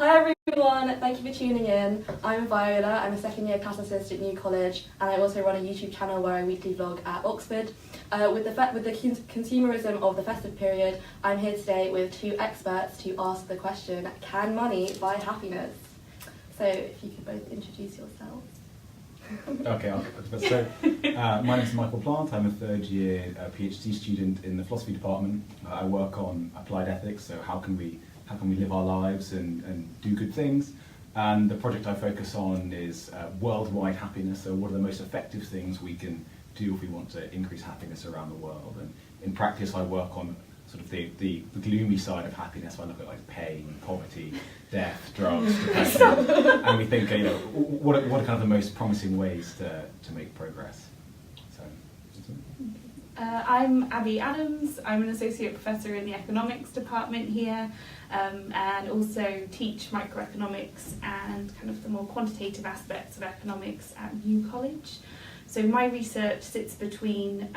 Hi everyone, thank you for tuning in. I'm Viola, I'm a second year class assistant at New College, and I also run a YouTube channel where I weekly vlog at Oxford. With the consumerism of the festive period, I'm here today with two experts to ask the question, can money buy happiness? So if you could both introduce yourselves. Okay, so my name is Michael Plant. I'm a third year PhD student in the philosophy department. I work on applied ethics, so how can we live our lives and do good things. And the project I focus on is worldwide happiness, so what are the most effective things we can do if we want to increase happiness around the world. And in practice I work on sort of the gloomy side of happiness. I look at like pain, poverty, death, drugs, depression, and we think, what are kind of the most promising ways to make progress. So. I'm Abby Adams. I'm an associate professor in the economics department here, and also teach microeconomics and kind of the more quantitative aspects of economics at New College. So my research sits between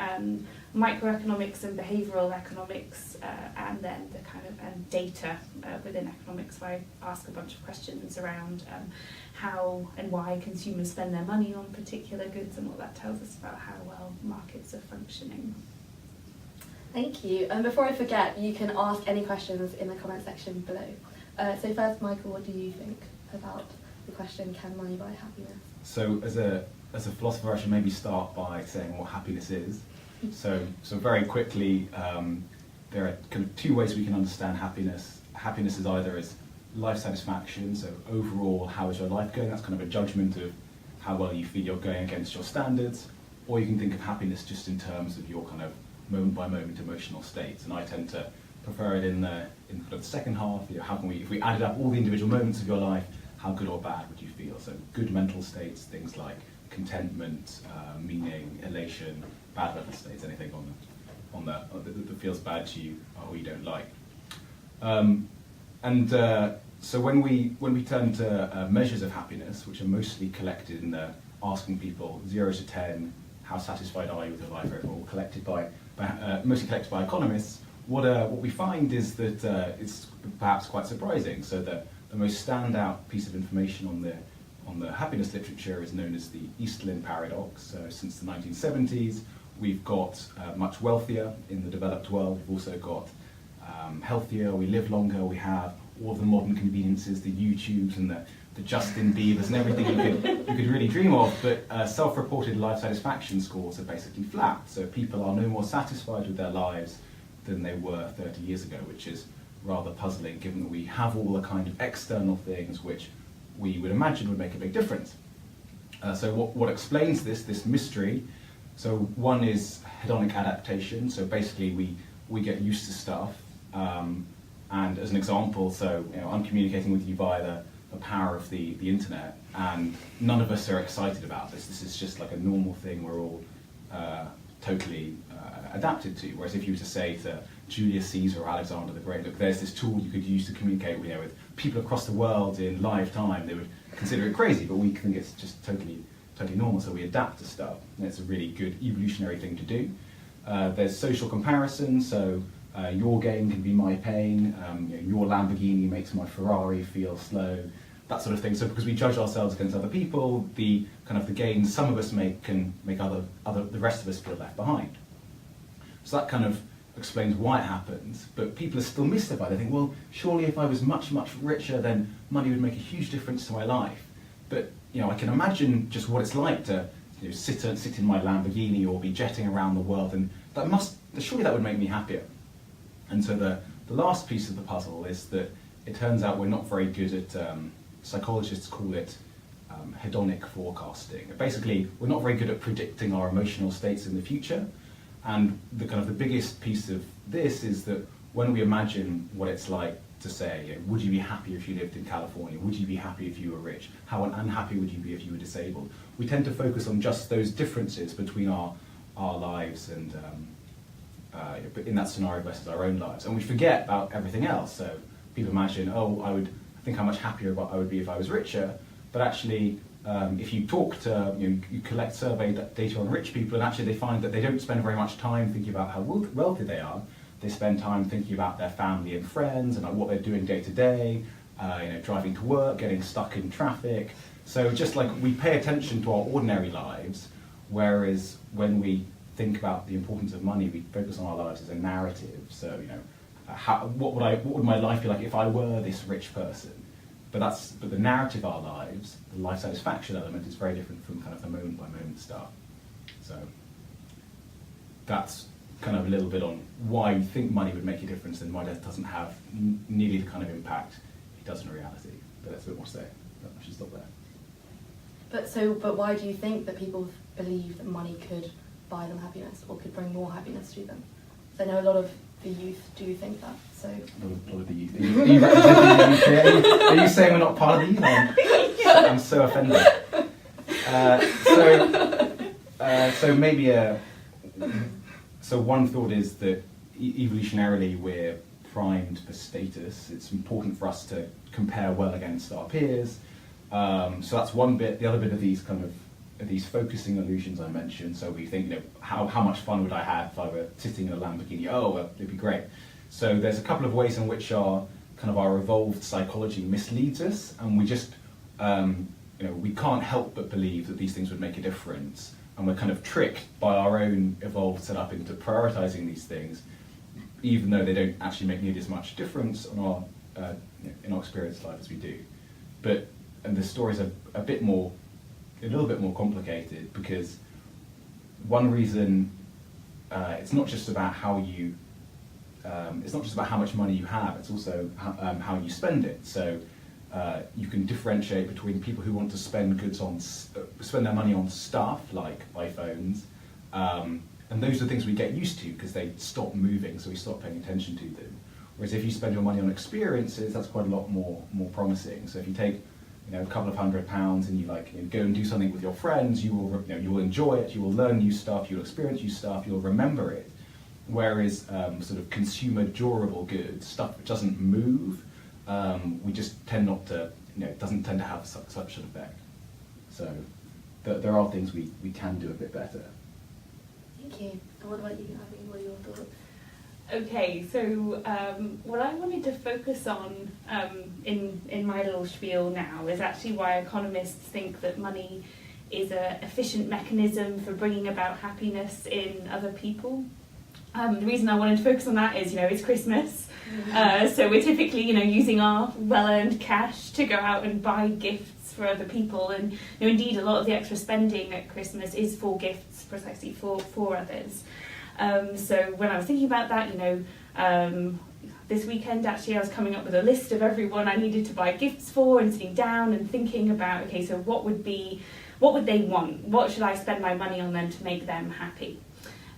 microeconomics and behavioural economics, and then the kind of data within economics, where I ask a bunch of questions around how and why consumers spend their money on particular goods and what that tells us about how well markets are functioning. Thank you. And before I forget, you can ask any questions in the comment section below. So first, Michael, what do you think about the question, can money buy happiness? So as a philosopher, I should maybe start by saying what happiness is. So very quickly, there are kind of two ways we can understand happiness. Happiness is either as life satisfaction, so overall, how is your life going? That's kind of a judgment of how well you feel you're going against your standards. Or you can think of happiness just in terms of your kind of moment-by-moment emotional states. And I tend to prefer it in kind of the second half. How can we, if we added up all the individual moments of your life, how good or bad would you feel? So good mental states, things like contentment, meaning, elation, bad mental states, anything that feels bad to you or you don't like. So when we turn to measures of happiness, which are mostly collected in asking people 0 to 10, how satisfied are you with your life overall, mostly collected by economists, what we find is that it's perhaps quite surprising. So the most standout piece of information on the happiness literature is known as the Easterlin paradox. So since the 1970s, we've got much wealthier in the developed world. We've also got healthier, we live longer, we have all the modern conveniences, the YouTubes and the Justin Biebers and everything you could really dream of, but self-reported life satisfaction scores are basically flat. So people are no more satisfied with their lives than they were 30 years ago, which is rather puzzling given that we have all the kind of external things which we would imagine would make a big difference. So what explains this mystery? So one is hedonic adaptation. So basically we get used to stuff. And as an example, so I'm communicating with you via the power of the internet, and none of us are excited about this. This is just like a normal thing we're all totally adapted to. Whereas if you were to say to Julius Caesar or Alexander the Great, look, there's this tool you could use to communicate with people across the world in live time, they would consider it crazy, but we think it's just totally normal, so we adapt to stuff. And it's a really good evolutionary thing to do. There's social comparison, so your gain can be my pain, your Lamborghini makes my Ferrari feel slow, that sort of thing. So because we judge ourselves against other people, the gains some of us make can make the rest of us feel left behind. So that kind of explains why it happens, but people are still mystified. They think, well, surely if I was much, much richer, then money would make a huge difference to my life. But I can imagine just what it's like to sit in my Lamborghini or be jetting around the world, and surely that would make me happier. And so the last piece of the puzzle is that it turns out we're not very good at, psychologists call it hedonic forecasting. Basically, we're not very good at predicting our emotional states in the future. And the biggest piece of this is that when we imagine what it's like to say, would you be happy if you lived in California? Would you be happy if you were rich? How unhappy would you be if you were disabled? We tend to focus on just those differences between our lives and in that scenario versus our own lives. And we forget about everything else. So people imagine, I think how much happier I would be if I was richer. But actually, if you talk to, you collect survey data on rich people, and actually they find that they don't spend very much time thinking about how wealthy they are. They spend time thinking about their family and friends and what they're doing day to day, driving to work, getting stuck in traffic. So just like we pay attention to our ordinary lives, whereas when we think about the importance of money, we focus on our lives as a narrative. So what would my life be like if I were this rich person? But the narrative of our lives, the life satisfaction element, is very different from kind of the moment by moment stuff. So that's kind of a little bit on why we think money would make a difference and why that doesn't have nearly the kind of impact it does in reality. But that's a bit more to say. But I should stop there. But why do you think that people believe that money could buy them happiness or could bring more happiness to them? So I know a lot of the youth do think that. So a lot of the youth. Are you representing the youth here? Are you saying we're not part of the youth? I'm so offended. So one thought is that evolutionarily we're primed for status. It's important for us to compare well against our peers. So that's one bit. The other bit of these these focusing illusions I mentioned. So we think, how much fun would I have if I were sitting in a Lamborghini? Oh, well, it'd be great. So there's a couple of ways in which our evolved psychology misleads us, and we just we can't help but believe that these things would make a difference, and we're kind of tricked by our own evolved setup into prioritizing these things, even though they don't actually make nearly as much difference on our in our experienced life as we do. And the stories are a little bit more complicated, because one reason it's not just about how much money you have, it's also how you spend it. So you can differentiate between people who want to spend their money on stuff like iPhones, and those are things we get used to because they stop moving, so we stop paying attention to them. Whereas if you spend your money on experiences, that's quite a lot more promising. So if you take a couple of £100 and you go and do something with your friends, you will enjoy it, you will learn new stuff, you'll experience new stuff, you'll remember it. Whereas sort of consumer durable goods, stuff that doesn't move, we just tend not to, it doesn't tend to have such an effect. So there are things we can do a bit better. Thank you. And what about you, Abby? What are your thoughts? Okay, so what I wanted to focus on in my little spiel now is actually why economists think that money is an efficient mechanism for bringing about happiness in other people. The reason I wanted to focus on that is, it's Christmas, so we're typically, using our well-earned cash to go out and buy gifts for other people, and indeed a lot of the extra spending at Christmas is for gifts, precisely for others. So when I was thinking about that, this weekend actually I was coming up with a list of everyone I needed to buy gifts for, and sitting down and thinking about, okay, so what would they want? What should I spend my money on then to make them happy?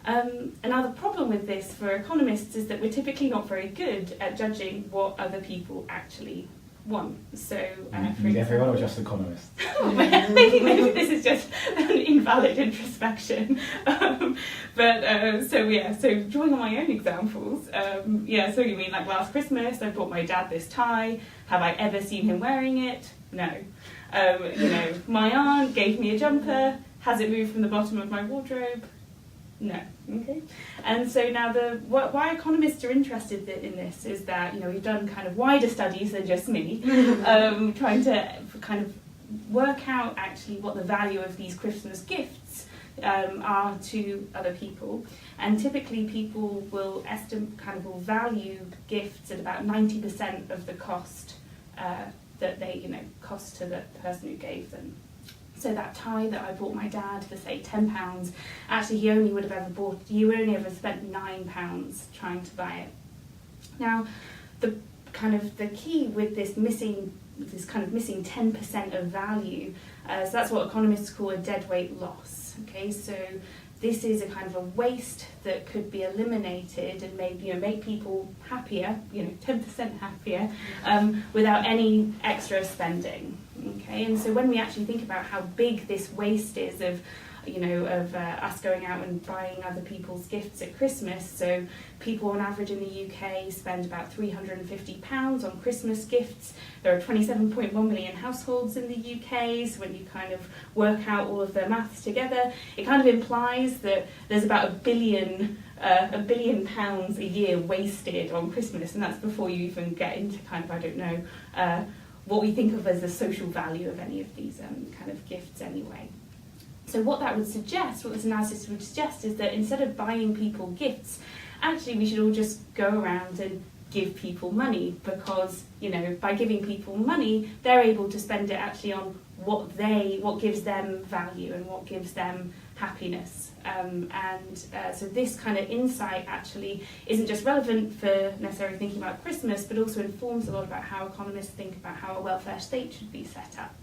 And now the problem with this for economists is that we're typically not very good at judging what other people actually want. So, everyone or just economists? maybe this is just an invalid introspection. So drawing on my own examples, so you mean like last Christmas I bought my dad this tie. Have I ever seen him wearing it? No. My aunt gave me a jumper. Has it moved from the bottom of my wardrobe? No. Okay. And so now why economists are interested in this is that we've done kind of wider studies than just me, trying to kind of work out actually what the value of these Christmas gifts are to other people. And typically people will value gifts at about 90% of the cost that they cost to the person who gave them. So that tie that I bought my dad for, say, £10, actually he only only ever spent £9 trying to buy it. Now, the key with this missing 10% of value, so that's what economists call a deadweight loss. Okay, so this is a kind of a waste that could be eliminated and make people happier, 10% happier, without any extra spending. Okay, and so when we actually think about how big this waste is of, of us going out and buying other people's gifts at Christmas. So people on average in the UK spend about £350 on Christmas gifts. There are 27.1 million households in the UK, so when you kind of work out all of the maths together, it kind of implies that there's about £1 billion a year wasted on Christmas, and that's before you even get into kind of, I don't know, what we think of as the social value of any of these kind of gifts anyway. So what that would suggest, what this analysis would suggest, is that instead of buying people gifts, actually we should all just go around and give people money, because by giving people money, they're able to spend it actually on what gives them value and what gives them happiness. So this kind of insight actually isn't just relevant for necessarily thinking about Christmas, but also informs a lot about how economists think about how a welfare state should be set up.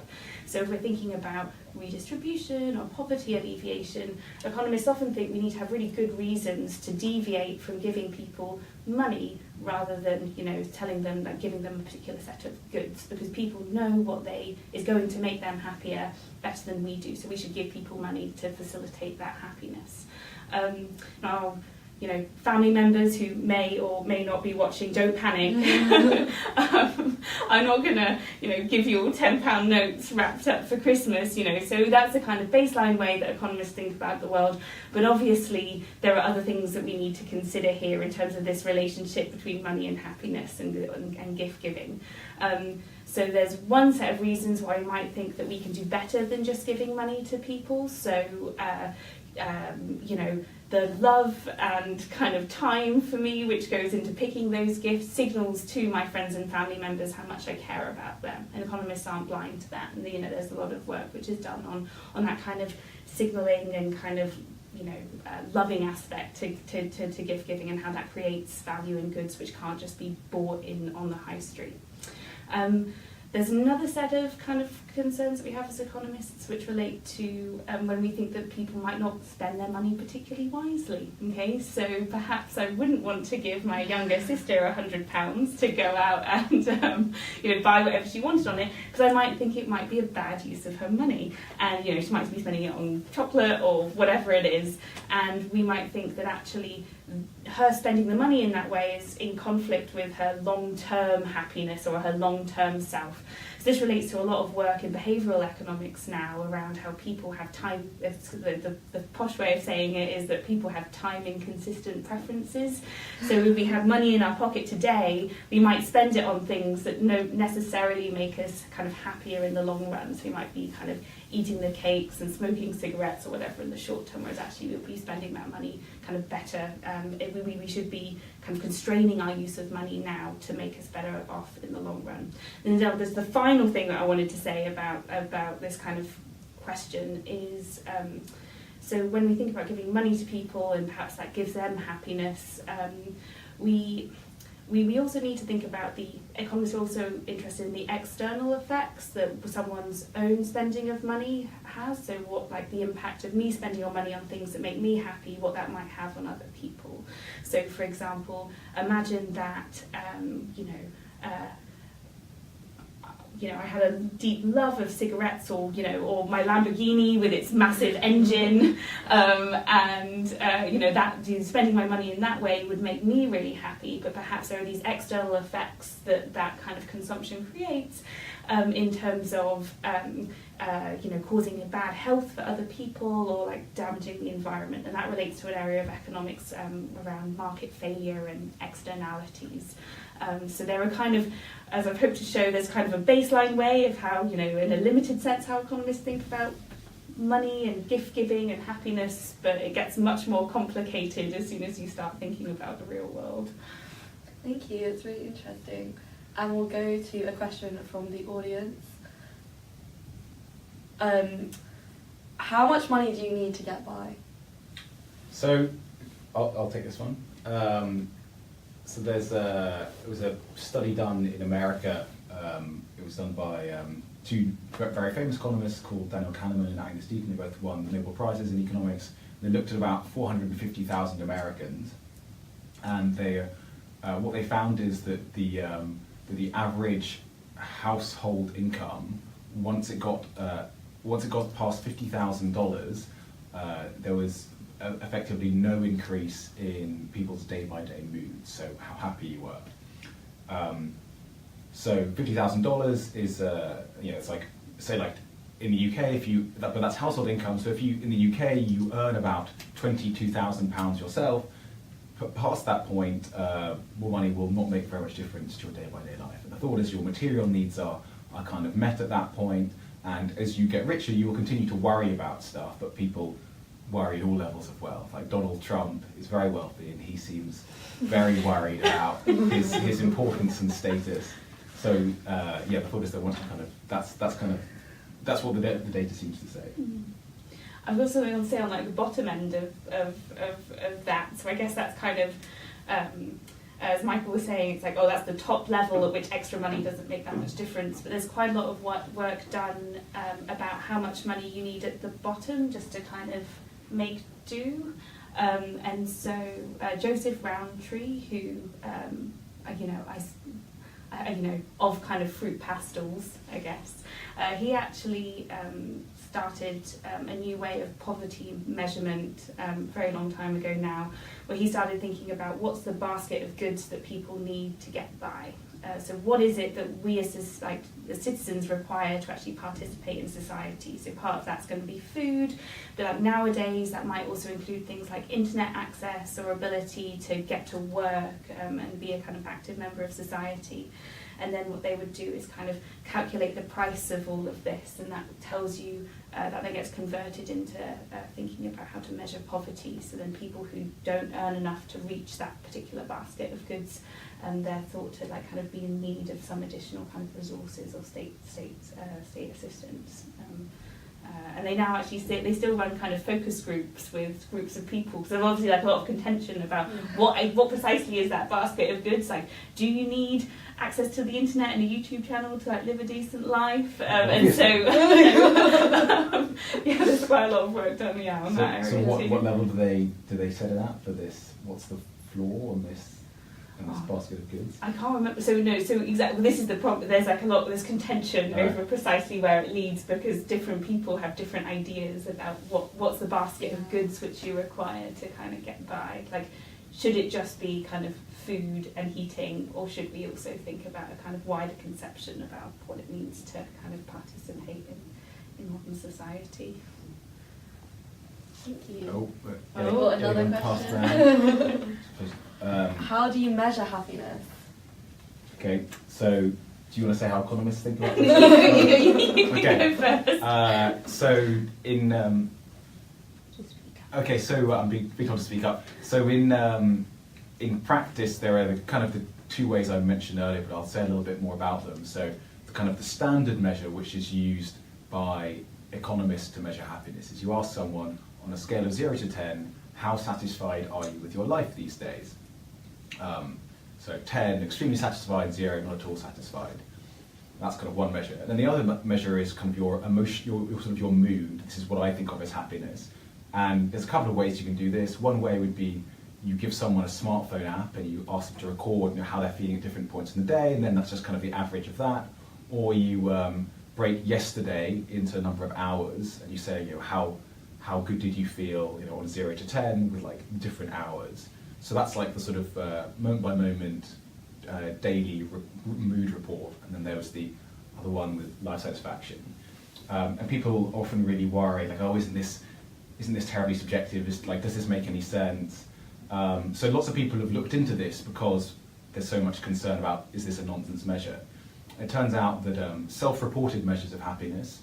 So if we're thinking about redistribution or poverty alleviation, economists often think we need to have really good reasons to deviate from giving people money rather than telling them that giving them a particular set of goods, because people know what is going to make them happier better than we do, so we should give people money to facilitate that happiness. Now, family members who may or may not be watching, don't panic. I'm not gonna give you all £10 notes wrapped up for Christmas, so that's the kind of baseline way that economists think about the world. But obviously there are other things that we need to consider here in terms of this relationship between money and happiness and gift giving. So there's one set of reasons why we might think that we can do better than just giving money to people. So the love and kind of time for me which goes into picking those gifts signals to my friends and family members how much I care about them, and economists aren't blind to that, and there's a lot of work which is done on that kind of signalling and kind of loving aspect to gift giving, and how that creates value in goods which can't just be bought in on the high street. There's another set of kind of concerns that we have as economists which relate to when we think that people might not spend their money particularly wisely. Okay, so perhaps I wouldn't want to give my younger sister £100 to go out and buy whatever she wanted on it, because I might think it might be a bad use of her money, and she might be spending it on chocolate or whatever it is, and we might think that actually her spending the money in that way is in conflict with her long-term happiness or her long-term self. So this relates to a lot of work in behavioural economics now around how people have time. The posh way of saying it is that people have time-inconsistent preferences. So if we have money in our pocket today, we might spend it on things that don't necessarily make us kind of happier in the long run. So we might be kind of eating the cakes and smoking cigarettes or whatever in the short term, whereas actually we'll be spending that money kind of better. We should be kind of constraining our use of money now to make us better off in the long run. And then there's the final thing that I wanted to say about this kind of question is, so when we think about giving money to people and perhaps that gives them happiness, we also need to think about economists are also interested in the external effects that someone's own spending of money has. So what, like the impact of me spending your money on things that make me happy, what that might have on other people. So for example, imagine that, I had a deep love of cigarettes, or my Lamborghini with its massive engine, that spending my money in that way would make me really happy. But perhaps there are these external effects that kind of consumption creates, in terms of causing a bad health for other people, or like damaging the environment, and that relates to an area of economics around market failure and externalities. So there are kind of, as I've hoped to show, there's kind of a baseline way of how, in a limited sense, how economists think about money and gift giving and happiness, but it gets much more complicated as soon as you start thinking about the real world. Thank you, it's really interesting. And we'll go to a question from the audience. How much money do you need to get by? So, I'll take this one. So it was a study done in America. It was done by two very famous economists called Daniel Kahneman and Agnes Deaton. They both won Nobel Prizes in economics. They looked at about 450,000 Americans, and what they found is that the average household income, once it got past $50,000, there was effectively no increase in people's day-by-day moods, so how happy you were. So $50,000 is, it's like, say like in the UK, but that's household income, so if you, in the UK, you earn about £22,000 yourself, past that point, more money will not make very much difference to your day-by-day life. And the thought is your material needs are kind of met at that point, and as you get richer, you will continue to worry about stuff, but people worry at all levels of wealth. Like Donald Trump is very wealthy, and he seems very worried about his importance and status. So the thought is they want to kind of, that's what the data seems to say. I've got something to say on like the bottom end of that. So I guess that's kind of, as Michael was saying, it's like, oh, that's the top level at which extra money doesn't make that much difference. But there's quite a lot of work done about how much money you need at the bottom just to kind of make do. And so Joseph Rowntree, who of kind of fruit pastels, I guess, he actually started a new way of poverty measurement a very long time ago now, where he started thinking about what's the basket of goods that people need to get by. So what is it that we as the citizens require to actually participate in society? So part of that's going to be food, but like nowadays that might also include things like internet access or ability to get to work and be a kind of active member of society. And then what they would do is kind of calculate the price of all of this, and that tells you that gets converted into thinking about how to measure poverty. So then people who don't earn enough to reach that particular basket of goods, they're thought to like kind of be in need of some additional kind of resources or state assistance. And they now actually they still run kind of focus groups with groups of people. So there's obviously like a lot of contention about what precisely is that basket of goods. Like, do you need access to the internet and a YouTube channel to like live a decent life? And so there's quite a lot of work done on that area. So what level do they set it at for this? What's the floor on this? And this basket of goods? I can't remember. So exactly. This is the problem. There's like there's contention over precisely where it leads, because different people have different ideas about what's the basket of goods which you require to kind of get by. Like, should it just be kind of food and heating, or should we also think about a kind of wider conception about what it means to kind of participate in modern society? Thank you. Oh, another question. How do you measure happiness? Okay, so do you want to say how economists think about this? You go first. So in okay, so I'm being told to speak up. So in practice, there are the two ways I mentioned earlier, but I'll say a little bit more about them. So the standard measure, which is used by economists to measure happiness, is you ask someone on a scale of 0 to 10, how satisfied are you with your life these days? So 10, extremely satisfied, 0, not at all satisfied. That's kind of one measure. And then the other measure is kind of your emotion, your mood. This is what I think of as happiness. And there's a couple of ways you can do this. One way would be you give someone a smartphone app and you ask them to record how they're feeling at different points in the day, and then that's just kind of the average of that. Or you break yesterday into a number of hours, and you say, how good did you feel, on 0 to 10 with like different hours. So that's like the sort of moment by moment daily mood report. And then there was the other one with life satisfaction. And people often really worry, like, oh, isn't this terribly subjective? Does this make any sense? So lots of people have looked into this because there's so much concern about, is this a nonsense measure? It turns out that self-reported measures of happiness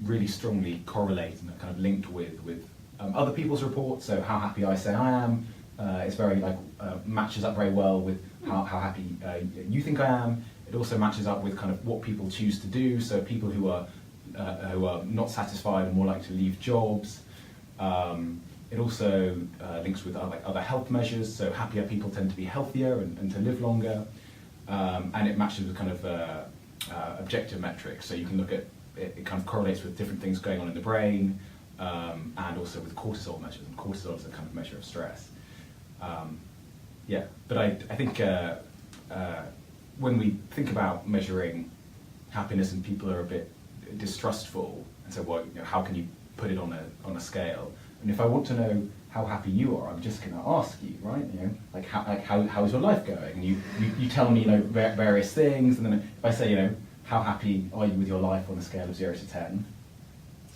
really strongly correlate and are kind of linked with other people's reports. So how happy I say I am is very matches up very well with how happy you think I am. It also matches up with kind of what people choose to do. So people who are not satisfied are more likely to leave jobs. It also links with other health measures. So happier people tend to be healthier and to live longer. And it matches with kind of objective metrics. So you can look at it kind of correlates with different things going on in the brain, and also with cortisol measures. And cortisol is a kind of measure of stress. But I think when we think about measuring happiness and people are a bit distrustful and say, well, how can you put it on a scale. And if I want to know how happy you are, I'm just going to ask you, right? You know, like how's your life going? And you tell me, you know, various things, and then if I say, you know, how happy are you with your life on a scale of 0 to 10?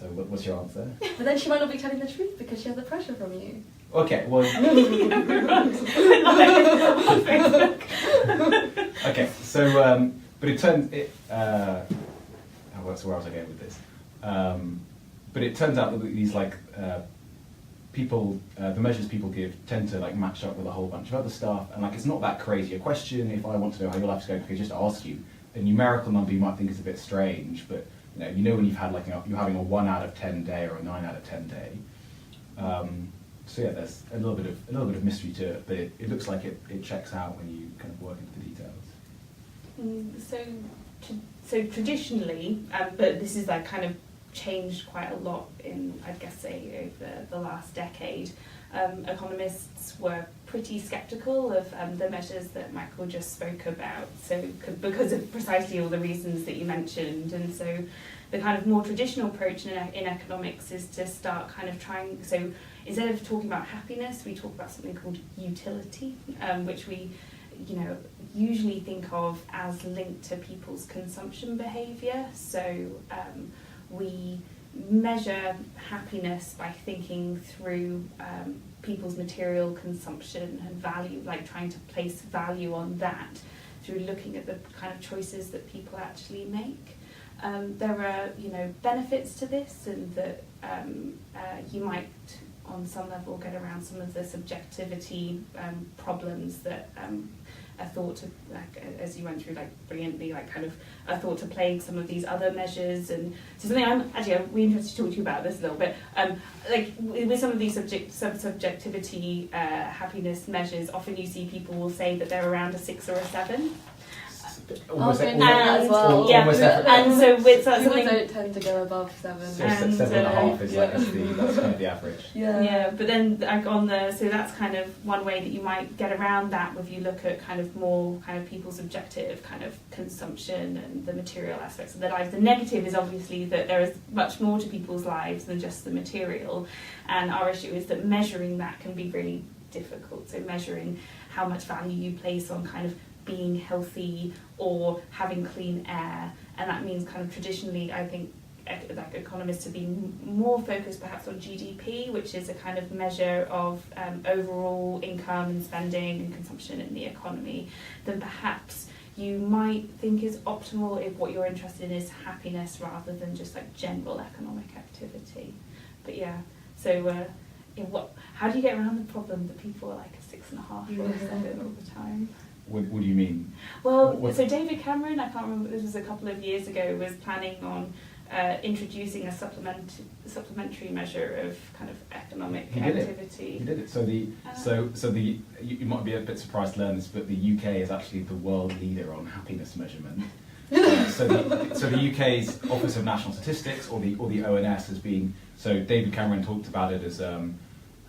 So what's your answer? But then she might not be telling the truth because she has the pressure from you. Okay, well. Okay, so but it turns it. Where was I going with this? But it turns out that these people, the measures people give tend to like match up with a whole bunch of other stuff, and like it's not that crazy a question. If I want to know how your life's going, I could just ask you. A numerical number you might think is a bit strange, but you know when you've had like you're having a 1 out of 10 day or a 9 out of 10 day. So yeah, there's a little bit of mystery to it, but it looks like it checks out when you kind of work into the details. So traditionally, but this is like kind of changed quite a lot in, I'd guess, say over the last decade. Economists were pretty sceptical of the measures that Michael just spoke about, so because of precisely all the reasons that you mentioned. And so the kind of more traditional approach in economics is to start kind of trying, so instead of talking about happiness, we talk about something called utility, which we usually think of as linked to people's consumption behaviour. So we measure happiness by thinking through people's material consumption and value, like trying to place value on that through looking at the kind of choices that people actually make. There are, benefits to this, and that you might, on some level, get around some of the subjectivity problems that are thought to, like, as you went through, like, brilliantly, like, kind of are thought to plague some of these other measures. And so something I'm really interested to talk to you about this a little bit. Like, with some of these subjectivity happiness measures, often you see people will say that they're around a 6 or a 7. Almost as well. Yeah, and so with People something, don't tend to go above 7. So 7.5 is like that's kind of the average. Yeah. but then like so that's kind of one way that you might get around that, if you look at kind of more kind of people's objective kind of consumption and the material aspects of their lives. The negative is obviously that there is much more to people's lives than just the material, and our issue is that measuring that can be really difficult. So measuring how much value you place on kind of being healthy or having clean air, and that means kind of traditionally, I think, like economists have been more focused perhaps on GDP, which is a kind of measure of overall income and spending and consumption in the economy, than perhaps you might think is optimal if what you're interested in is happiness rather than just like general economic activity. But yeah, so how do you get around the problem that people are like a 6.5 or a 7 all the time? What do you mean? Well, so David Cameron, I can't remember, this was a couple of years ago, was planning on introducing a supplementary measure of kind of economic activity. He did it. So you might be a bit surprised to learn this, but the UK is actually the world leader on happiness measurement. So the UK's Office of National Statistics, or the ONS, has been. So David Cameron talked about it as.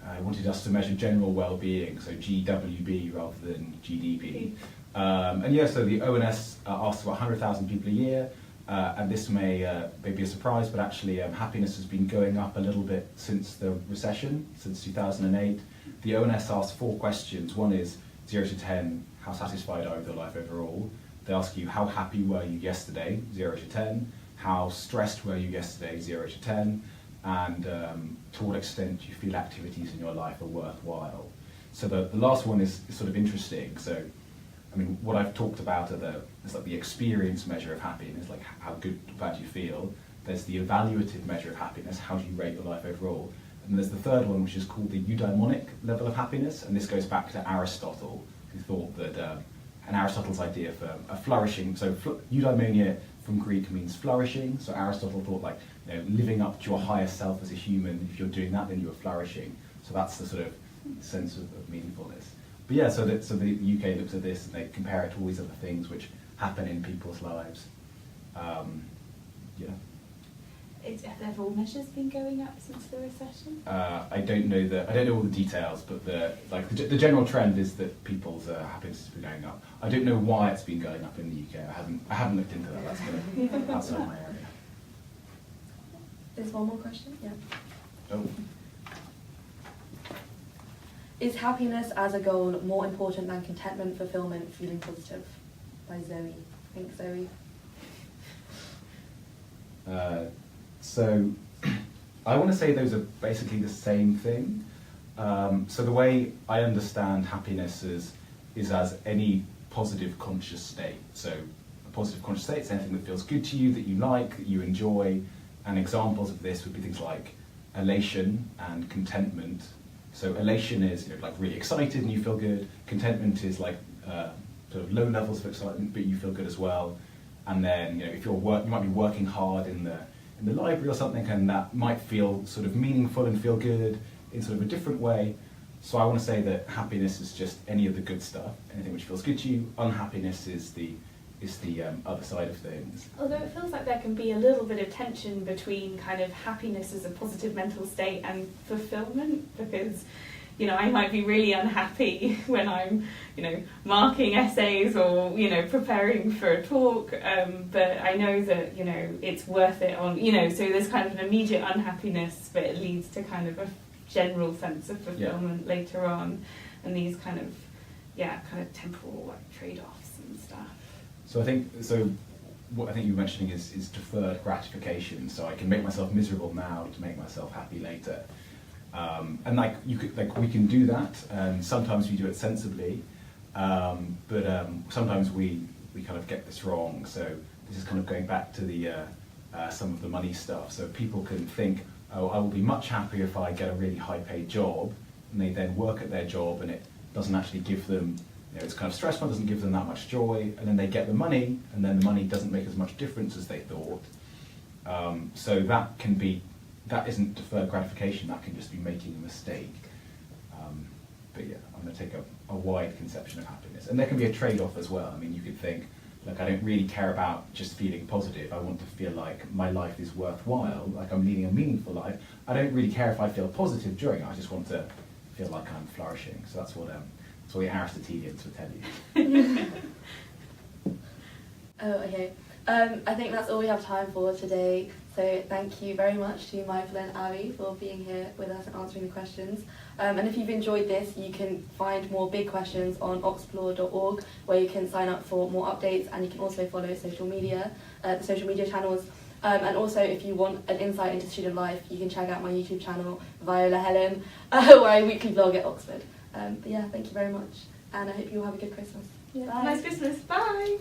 I wanted us to measure general well-being, so GWB rather than GDP. So the ONS asks about 100,000 people a year, and this may be a surprise, but actually happiness has been going up a little bit since the recession, since 2008. The ONS asks 4 questions. One is 0 to 10, how satisfied are you with your life overall? They ask you, how happy were you yesterday, 0 to 10? How stressed were you yesterday, 0 to 10? And to what extent do you feel activities in your life are worthwhile? So the last one is sort of interesting. So, I mean, what I've talked about is like the experience measure of happiness, like how good or bad you feel. There's the evaluative measure of happiness, how do you rate your life overall? And there's the third one, which is called the eudaimonic level of happiness, and this goes back to Aristotle, who thought that, and Aristotle's idea for a flourishing, so eudaimonia from Greek means flourishing, so Aristotle thought like, living up to your higher self as a human, if you're doing that, then you're flourishing. So that's the sort of sense of meaningfulness. But yeah, so the UK looks at this and they compare it to all these other things which happen in people's lives. Have all measures been going up since the recession? I don't know all the details, but the general trend is that people's happiness has been going up. I don't know why it's been going up in the UK. I haven't looked into that. That's outside my area. There's one more question, yeah. Oh. Is happiness as a goal more important than contentment, fulfillment, feeling positive? By Zoe. Thanks, Zoe. So I want to say those are basically the same thing. So the way I understand happiness is as any positive conscious state. So a positive conscious state is anything that feels good to you, that you like, that you enjoy. And examples of this would be things like elation and contentment. So elation is like really excited and you feel good. Contentment is like sort of low levels of excitement, but you feel good as well. And then if you might be working hard in the library or something, and that might feel sort of meaningful and feel good in sort of a different way. So I want to say that happiness is just any of the good stuff, anything which feels good to you. Unhappiness is the other side of things. Although it feels like there can be a little bit of tension between kind of happiness as a positive mental state and fulfillment, because I might be really unhappy when I'm marking essays or preparing for a talk, but I know that it's worth it on so there's kind of an immediate unhappiness, but it leads to kind of a general sense of fulfillment later on, and these kind of temporal trade-offs and stuff. So what I think you were mentioning is deferred gratification. So I can make myself miserable now to make myself happy later. And we can do that, and sometimes we do it sensibly, but sometimes we kind of get this wrong. So this is kind of going back to the some of the money stuff. So people can think, oh, I will be much happier if I get a really high-paid job, and they then work at their job, and it doesn't actually give them, it's kind of stressful, doesn't give them that much joy, and then they get the money, and then the money doesn't make as much difference as they thought. So that isn't deferred gratification, that can just be making a mistake. But yeah, I'm going to take a wide conception of happiness. And there can be a trade-off as well. I mean, you could think, look, I don't really care about just feeling positive. I want to feel like my life is worthwhile, like I'm leading a meaningful life. I don't really care if I feel positive during it, I just want to feel like I'm flourishing. So that's what the Aristotelians would tell you. Oh, okay. I think that's all we have time for today. So thank you very much to Michael and Abby for being here with us and answering the questions. And if you've enjoyed this, you can find more big questions on oxplore.org, where you can sign up for more updates, and you can also follow social media, the social media channels. And also, if you want an insight into student life, you can check out my YouTube channel, Viola Helen, where I weekly vlog at Oxford. But yeah, thank you very much, and I hope you all have a good Christmas. Yeah. Nice Christmas. Bye.